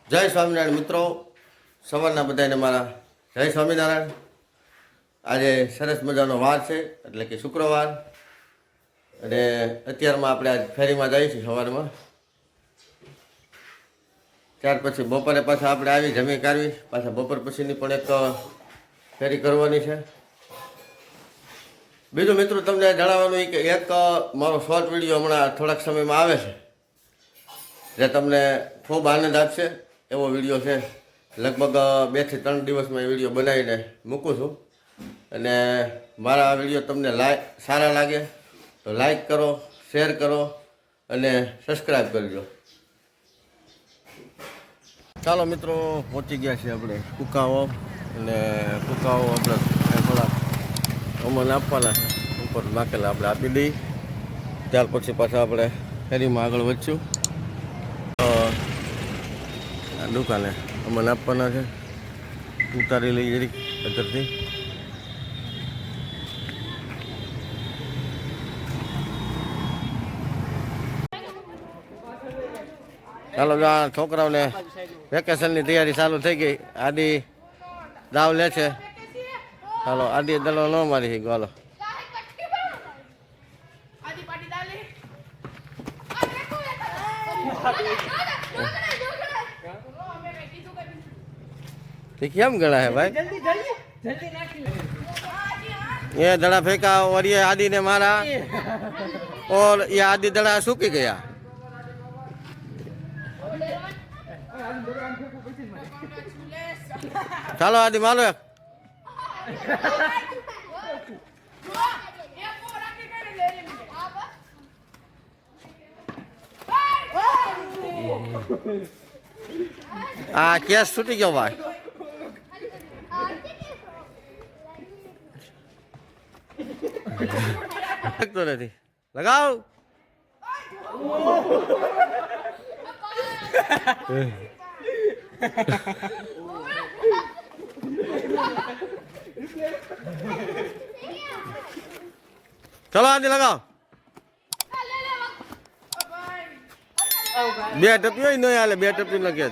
જય સ્વામિનારાયણ મિત્રો, સવારના બધાને મારા જય સ્વામિનારાયણ। આજે સરસ મજાનો વાર છે, એટલે કે શુક્રવાર, અને અત્યારમાં આપણે આજ ફેરીમાં જઈએ છીએ સવારમાં। ત્યાર પછી બપોરે પાછા આપણે આવી જમી કાઢવી, પાછા બપોર પછીની પણ એક ફેરી કરવાની છે। બીજું મિત્રો તમને જણાવવાનું એ કે એક મારો શોર્ટ વિડીયો હમણાં થોડાક સમયમાં આવે છે, જે તમને ખૂબ આનંદ આપશે એવો વિડીયો છે। લગભગ 2 થી 3 દિવસમાં એ વિડીયો બનાવીને મૂકું છું, અને મારા આ વિડીયો તમને સારા લાગે તો લાઈક કરો, શેર કરો અને સબસ્ક્રાઈબ કરજો। ચાલો મિત્રો, પહોંચી ગયા છીએ આપણે કુકાઓ, અને કુકાઓ આપણે થોડાક અમલ આપવાના છે, ઉપર નાખેલા આપણે આપી દઈએ। ત્યાર પછી પાછા આપણે ફેરીમાં આગળ વધશું। દુકાને અમને આપવાના છે, ઉતારી લઈ જરી અંદરથી। ચાલો, છોકરાઓને વેકેશનની તૈયારી ચાલુ થઈ ગઈ। આદિ દાવ લે છે, ચાલો આદિ દલો ન મારી ગાલો। केम गड़ा है भाई? ये दड़ा फेंका और ये आदि ने मारा, और ये आदि दड़ा सूखी गया। चलो आदि मारो एक। आ केस छूटी गयो भाई। तो नहीं लगाओ। चलो आदि लगाओ। बे टपी ही नहीं आले, 2 टपी लगे।